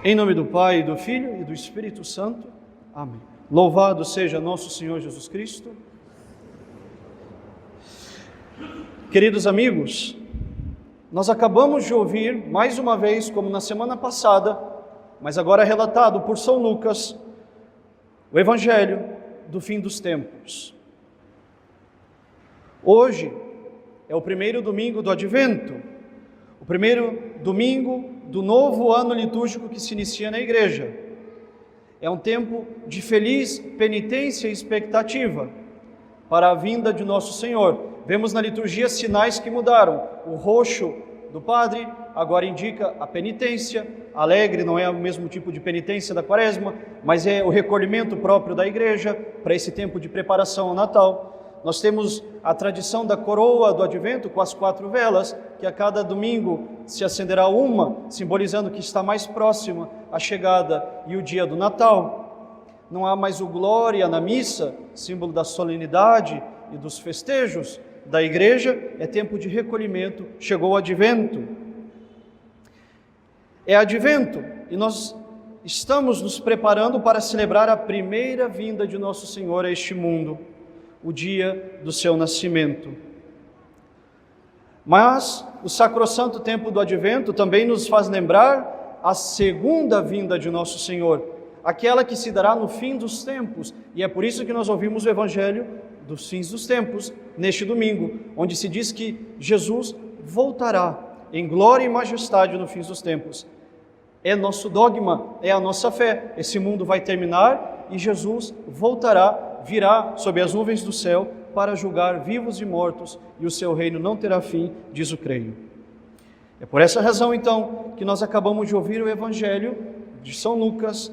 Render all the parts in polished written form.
Em nome do Pai, do Filho e do Espírito Santo. Amém. Louvado seja nosso Senhor Jesus Cristo. Queridos amigos, nós acabamos de ouvir, mais uma vez, como na semana passada, mas agora relatado por São Lucas, o Evangelho do fim dos tempos. Hoje é o primeiro domingo do Advento, o primeiro domingo do novo ano litúrgico que se inicia na igreja. É um tempo de feliz penitência e expectativa para a vinda de nosso Senhor. Vemos na liturgia sinais que mudaram. O roxo do padre agora indica a penitência. Alegre não é o mesmo tipo de penitência da quaresma, mas é o recolhimento próprio da igreja para esse tempo de preparação ao Natal. Nós temos a tradição da coroa do Advento com as 4 velas, que a cada domingo se acenderá uma, simbolizando que está mais próxima a chegada e o dia do Natal. Não há mais o glória na missa, símbolo da solenidade e dos festejos da igreja. É tempo de recolhimento, chegou o Advento. É Advento e nós estamos nos preparando para celebrar a primeira vinda de nosso Senhor a este mundo, o dia do seu nascimento. Mas o sacrossanto tempo do Advento também nos faz lembrar a segunda vinda de nosso Senhor, aquela que se dará no fim dos tempos, e é por isso que nós ouvimos o Evangelho dos fins dos tempos neste domingo, onde se diz que Jesus voltará em glória e majestade no fim dos tempos. É nosso dogma, é a nossa fé. Esse mundo vai terminar e Jesus voltará, virá sob as nuvens do céu para julgar vivos e mortos, e o seu reino não terá fim, diz o creio. É por essa razão, então, que nós acabamos de ouvir o Evangelho de São Lucas,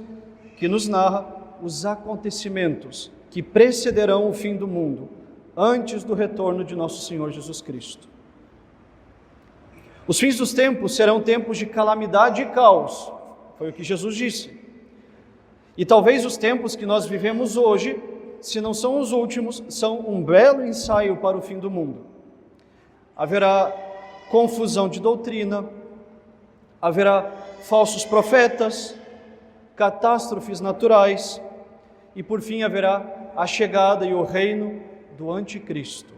que nos narra os acontecimentos que precederão o fim do mundo, antes do retorno de nosso Senhor Jesus Cristo. Os fins dos tempos serão tempos de calamidade e caos, foi o que Jesus disse. E talvez os tempos que nós vivemos hoje, se não são os últimos, são um belo ensaio para o fim do mundo. Haverá confusão de doutrina, haverá falsos profetas, catástrofes naturais e, por fim, haverá a chegada e o reino do Anticristo.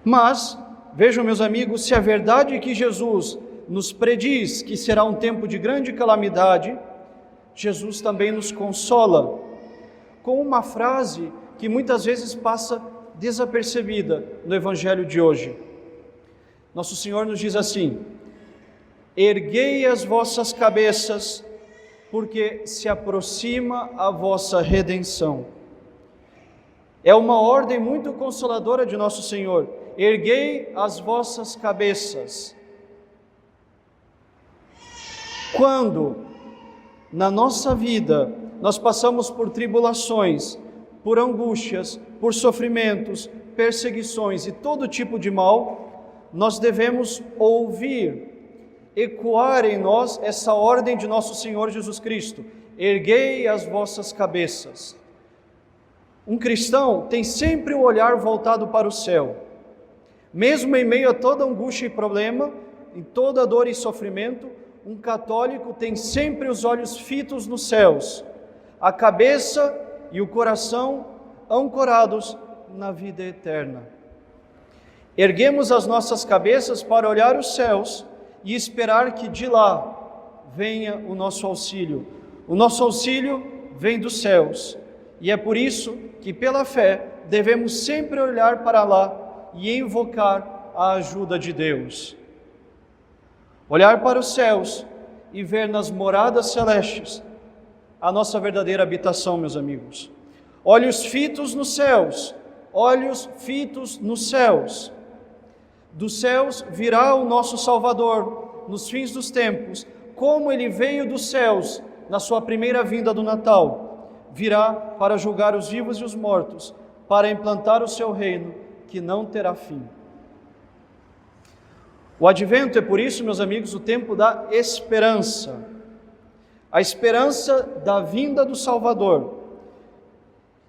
Mas, vejam, meus amigos, se a verdade é que Jesus nos prediz que será um tempo de grande calamidade, Jesus também nos consola com uma frase que muitas vezes passa desapercebida no Evangelho de hoje. Nosso Senhor nos diz assim: erguei as vossas cabeças, porque se aproxima a vossa redenção. É uma ordem muito consoladora de nosso Senhor. Erguei as vossas cabeças. Quando na nossa vida nós passamos por tribulações, por angústias, por sofrimentos, perseguições e todo tipo de mal, nós devemos ouvir, ecoar em nós essa ordem de nosso Senhor Jesus Cristo: erguei as vossas cabeças. Um cristão tem sempre o olhar voltado para o céu. Mesmo em meio a toda angústia e problema, em toda dor e sofrimento, um católico tem sempre os olhos fitos nos céus, a cabeça e o coração ancorados na vida eterna. Erguemos as nossas cabeças para olhar os céus e esperar que de lá venha o nosso auxílio. O nosso auxílio vem dos céus, e é por isso que, pela fé, devemos sempre olhar para lá e invocar a ajuda de Deus. Olhar para os céus e ver nas moradas celestes a nossa verdadeira habitação, meus amigos. Olhos fitos nos céus, olhos fitos nos céus. Dos céus virá o nosso Salvador nos fins dos tempos, como ele veio dos céus na sua primeira vinda do Natal. Virá para julgar os vivos e os mortos, para implantar o seu reino que não terá fim. O Advento é, por isso, meus amigos, o tempo da esperança. A esperança da vinda do Salvador.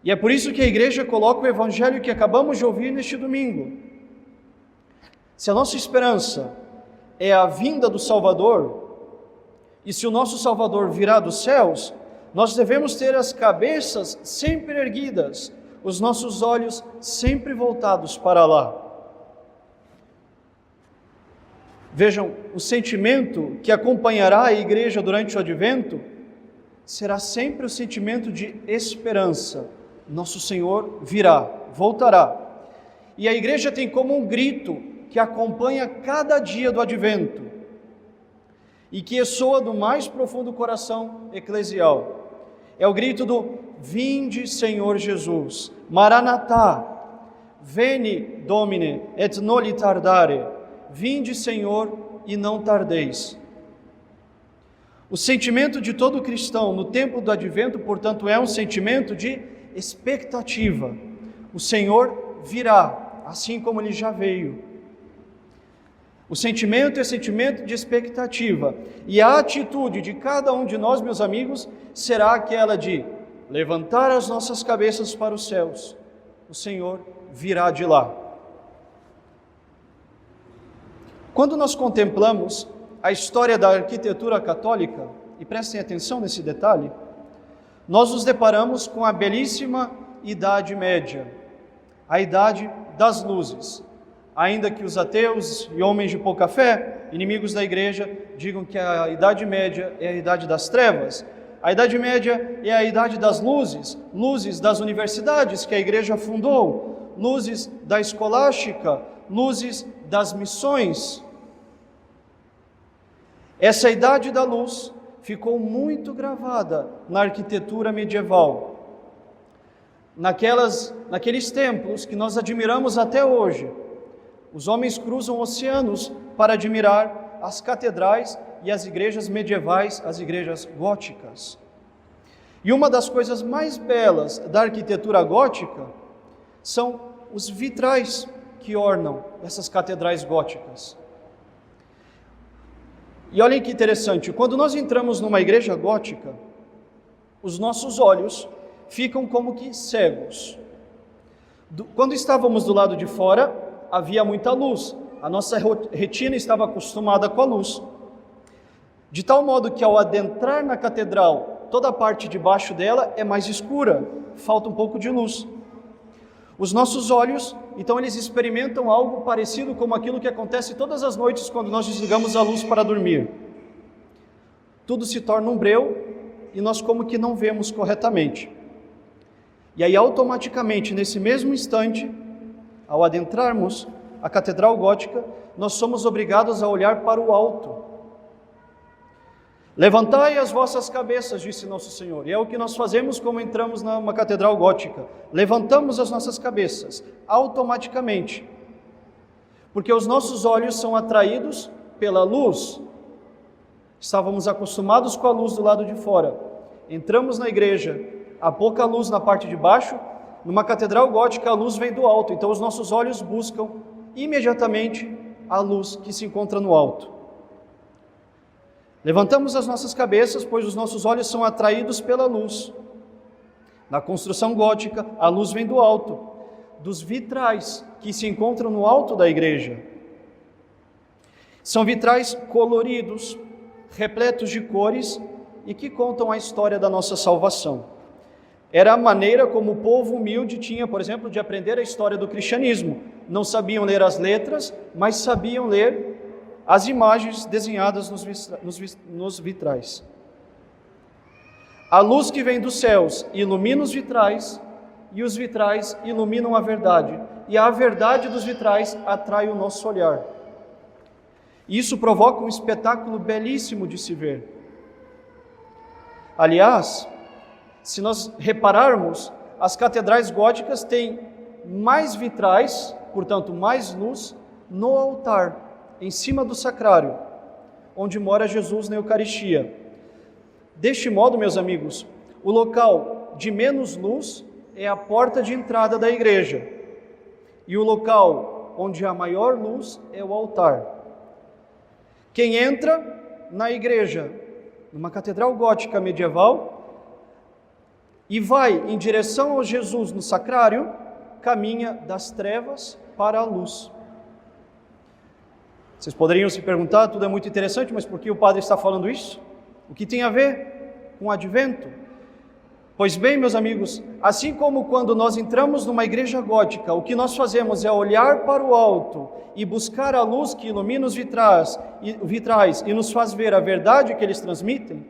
E é por isso que a igreja coloca o Evangelho que acabamos de ouvir neste domingo. Se a nossa esperança é a vinda do Salvador, E se o nosso Salvador virá dos céus, nós devemos ter as cabeças sempre erguidas, os nossos olhos sempre voltados para lá. Vejam, o sentimento que acompanhará a igreja durante o advento será sempre o sentimento de esperança. Nosso Senhor virá, voltará. E a igreja tem como um grito que acompanha cada dia do advento e que ressoa do mais profundo coração eclesial. É o grito do Vinde, Senhor Jesus, Maranatá, Veni Domine et noli tardare. Vinde, Senhor, e não tardeis. O sentimento de todo cristão no tempo do advento, portanto, é um sentimento de expectativa. O Senhor virá, assim como Ele já veio. O sentimento é sentimento de expectativa. E a atitude de cada um de nós, meus amigos, será aquela de levantar as nossas cabeças para os céus. O Senhor virá de lá. Quando nós contemplamos a história da arquitetura católica, e prestem atenção nesse detalhe, nós nos deparamos com a belíssima Idade Média, a Idade das Luzes. Ainda que os ateus e homens de pouca fé, inimigos da igreja, digam que a Idade Média é a Idade das Trevas, a Idade Média é a Idade das Luzes, luzes das universidades que a igreja fundou, luzes da escolástica, luzes das missões. Essa Idade da Luz ficou muito gravada na arquitetura medieval, naqueles templos que nós admiramos até hoje. Os homens cruzam oceanos para admirar as catedrais e as igrejas medievais, as igrejas góticas. E uma das coisas mais belas da arquitetura gótica são os vitrais que ornam essas catedrais góticas. E olhem que interessante, quando nós entramos numa igreja gótica, os nossos olhos ficam como que cegos. Quando estávamos do lado de fora, havia muita luz, a nossa retina estava acostumada com a luz. De tal modo que ao adentrar na catedral, toda a parte de baixo dela é mais escura, falta um pouco de luz. Os nossos olhos, então, eles experimentam algo parecido com aquilo que acontece todas as noites quando nós desligamos a luz para dormir. Tudo se torna um breu e nós como que não vemos corretamente. E aí, automaticamente, nesse mesmo instante, ao adentrarmos a Catedral Gótica, nós somos obrigados a olhar para o alto. Levantai as vossas cabeças, disse Nosso Senhor. E é o que nós fazemos como entramos numa catedral gótica. Levantamos as nossas cabeças, automaticamente. Porque os nossos olhos são atraídos pela luz. Estávamos acostumados com a luz do lado de fora. Entramos na igreja, há pouca luz na parte de baixo. Numa catedral gótica, a luz vem do alto. Então os nossos olhos buscam imediatamente a luz que se encontra no alto. Levantamos as nossas cabeças, pois os nossos olhos são atraídos pela luz. Na construção gótica, a luz vem do alto, dos vitrais que se encontram no alto da igreja. São vitrais coloridos, repletos de cores e que contam a história da nossa salvação. Era a maneira como o povo humilde tinha, por exemplo, de aprender a história do cristianismo. Não sabiam ler as letras, mas sabiam ler as imagens desenhadas nos vitrais. A luz que vem dos céus ilumina os vitrais, e os vitrais iluminam a verdade, e a verdade dos vitrais atrai o nosso olhar. Isso provoca um espetáculo belíssimo de se ver. Aliás, se nós repararmos, as catedrais góticas têm mais vitrais, portanto mais luz, no altar, em cima do sacrário, onde mora Jesus na Eucaristia. Deste modo, meus amigos, o local de menos luz é a porta de entrada da igreja, e o local onde há maior luz é o altar. Quem entra na igreja, numa catedral gótica medieval, e vai em direção ao Jesus no sacrário, caminha das trevas para a luz. Vocês poderiam se perguntar, tudo é muito interessante, mas por que o padre está falando isso? O que tem a ver com o advento? Pois bem, meus amigos, assim como quando nós entramos numa igreja gótica, o que nós fazemos é olhar para o alto e buscar a luz que ilumina os vitrais e nos faz ver a verdade que eles transmitem,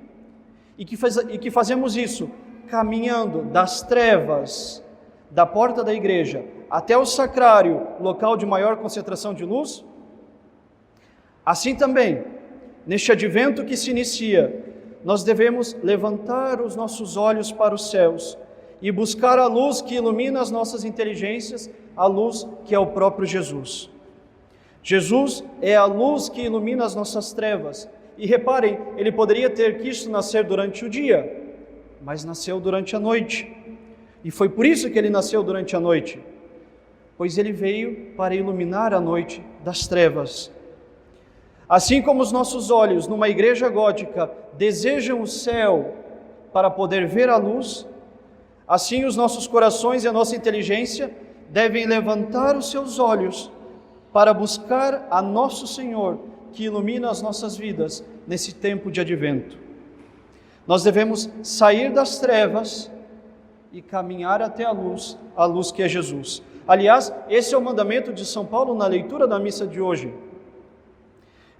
e que fazemos isso caminhando das trevas da porta da igreja até o sacrário, local de maior concentração de luz. Assim também, neste advento que se inicia, nós devemos levantar os nossos olhos para os céus e buscar a luz que ilumina as nossas inteligências, a luz que é o próprio Jesus. Jesus é a luz que ilumina as nossas trevas. E reparem, ele poderia ter quisto nascer durante o dia, mas nasceu durante a noite. E foi por isso que ele nasceu durante a noite, pois ele veio para iluminar a noite das trevas. Assim como os nossos olhos, numa igreja gótica, desejam o céu para poder ver a luz, assim os nossos corações e a nossa inteligência devem levantar os seus olhos para buscar a nosso Senhor, que ilumina as nossas vidas nesse tempo de advento. Nós devemos sair das trevas e caminhar até a luz que é Jesus. Aliás, esse é o mandamento de São Paulo na leitura da missa de hoje.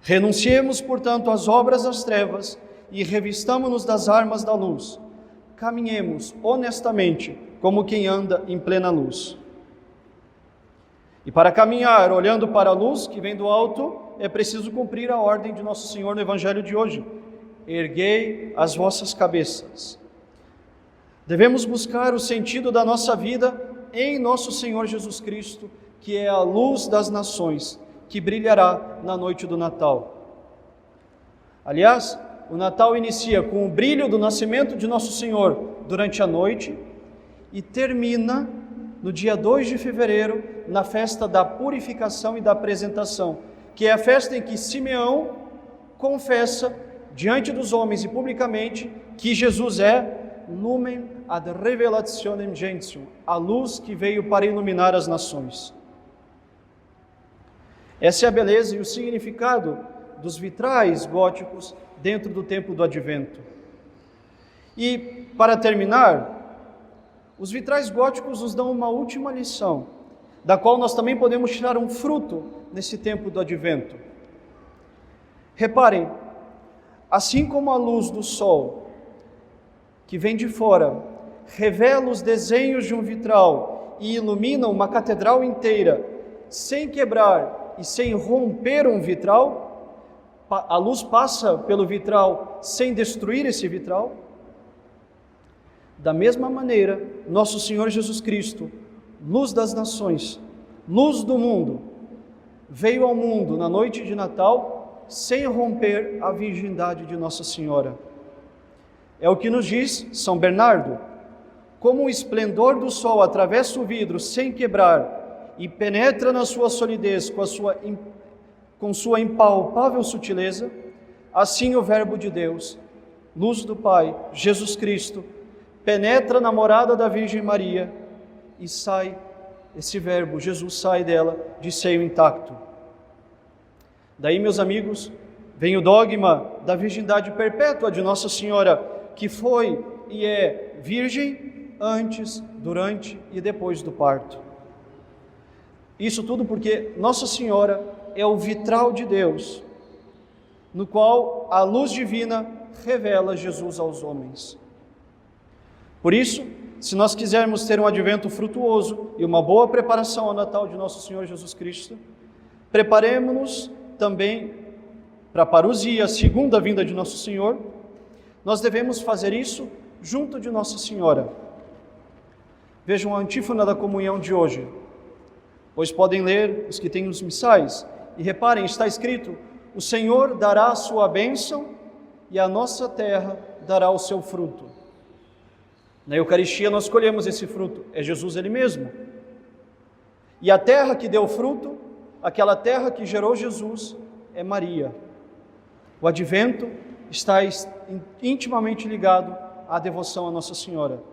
Renunciemos, portanto, às obras das trevas e revistamo-nos das armas da luz. Caminhemos honestamente como quem anda em plena luz. E para caminhar olhando para a luz que vem do alto, é preciso cumprir a ordem de Nosso Senhor no Evangelho de hoje. Erguei as vossas cabeças. Devemos buscar o sentido da nossa vida em Nosso Senhor Jesus Cristo, que é a luz das nações, que brilhará na noite do Natal. Aliás, o Natal inicia com o brilho do nascimento de Nosso Senhor durante a noite e termina no dia 2 de fevereiro, na festa da purificação e da apresentação, que é a festa em que Simeão confessa diante dos homens e publicamente que Jesus é lumen ad revelationem gentium, a luz que veio para iluminar as nações. Essa é a beleza e o significado dos vitrais góticos dentro do tempo do Advento. E, para terminar, os vitrais góticos nos dão uma última lição, da qual nós também podemos tirar um fruto nesse tempo do Advento. Reparem, assim como a luz do sol, que vem de fora, revela os desenhos de um vitral e ilumina uma catedral inteira, sem quebrar e sem romper um vitral, a luz passa pelo vitral sem destruir esse vitral. Da mesma maneira, nosso Senhor Jesus Cristo, luz das nações, luz do mundo, veio ao mundo na noite de Natal sem romper a virgindade de Nossa Senhora. É o que nos diz São Bernardo: como o esplendor do sol atravessa o vidro sem quebrar e penetra na sua solidez com sua impalpável sutileza, assim o Verbo de Deus, luz do Pai, Jesus Cristo, penetra na morada da Virgem Maria e sai, esse Verbo, Jesus sai dela de seio intacto. Daí, meus amigos, vem o dogma da virgindade perpétua de Nossa Senhora, que foi e é virgem antes, durante e depois do parto. Isso tudo porque Nossa Senhora é o vitral de Deus, no qual a luz divina revela Jesus aos homens. Por isso, se nós quisermos ter um advento frutuoso e uma boa preparação ao Natal de Nosso Senhor Jesus Cristo, preparemo-nos também para a parousia, a segunda vinda de Nosso Senhor. Nós devemos fazer isso junto de Nossa Senhora. Vejam a antífona da comunhão de hoje, pois podem ler os que têm os missais, e reparem, está escrito: o Senhor dará a sua bênção e a nossa terra dará o seu fruto. Na Eucaristia nós colhemos esse fruto, é Jesus Ele mesmo. E a terra que deu fruto, aquela terra que gerou Jesus, é Maria. O advento está intimamente ligado à devoção a Nossa Senhora.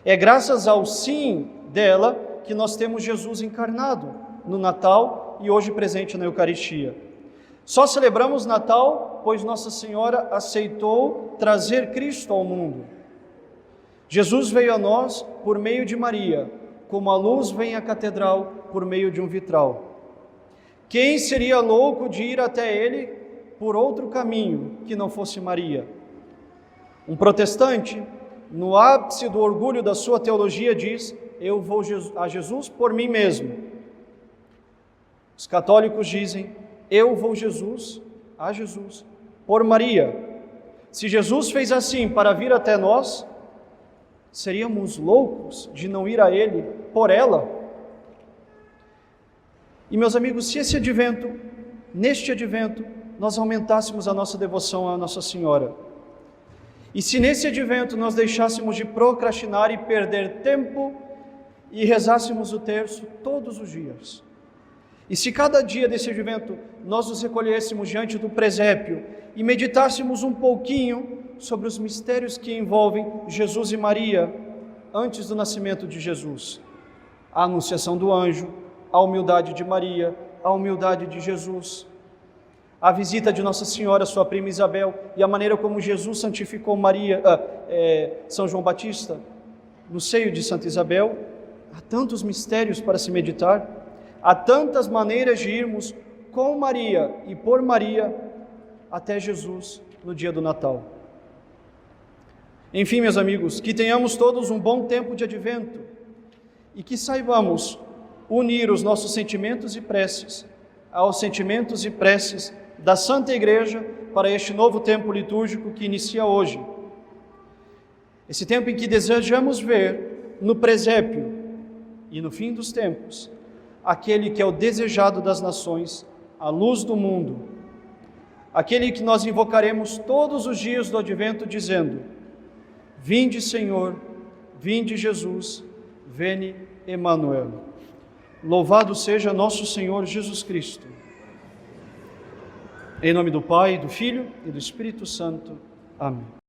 É graças ao sim dela que nós temos Jesus encarnado no Natal e hoje presente na Eucaristia. Só celebramos Natal pois Nossa Senhora aceitou trazer Cristo ao mundo. Jesus veio a nós por meio de Maria, como a luz vem à catedral por meio de um vitral. Quem seria louco de ir até ele por outro caminho que não fosse Maria? Um protestante, no ápice do orgulho da sua teologia, diz: eu vou a Jesus por mim mesmo. Os católicos dizem: eu vou a Jesus por Maria. Se Jesus fez assim para vir até nós, seríamos loucos de não ir a Ele por ela? E meus amigos, se neste advento, nós aumentássemos a nossa devoção à Nossa Senhora, e se nesse advento nós deixássemos de procrastinar e perder tempo e rezássemos o terço todos os dias, e se cada dia desse advento nós nos recolhêssemos diante do presépio e meditássemos um pouquinho sobre os mistérios que envolvem Jesus e Maria antes do nascimento de Jesus, a anunciação do anjo, a humildade de Maria, a humildade de Jesus, a visita de Nossa Senhora, sua prima Isabel, e a maneira como Jesus santificou São João Batista no seio de Santa Isabel. Há tantos mistérios para se meditar, há tantas maneiras de irmos com Maria e por Maria até Jesus no dia do Natal. Enfim, meus amigos, que tenhamos todos um bom tempo de advento e que saibamos unir os nossos sentimentos e preces aos sentimentos e preces da Santa Igreja para este novo tempo litúrgico que inicia hoje. Esse tempo em que desejamos ver no presépio e no fim dos tempos aquele que é o desejado das nações, a luz do mundo, aquele que nós invocaremos todos os dias do advento dizendo: vinde Senhor, vinde Jesus, veni Emmanuel. Louvado seja nosso Senhor Jesus Cristo. Em nome do Pai, do Filho e do Espírito Santo. Amém.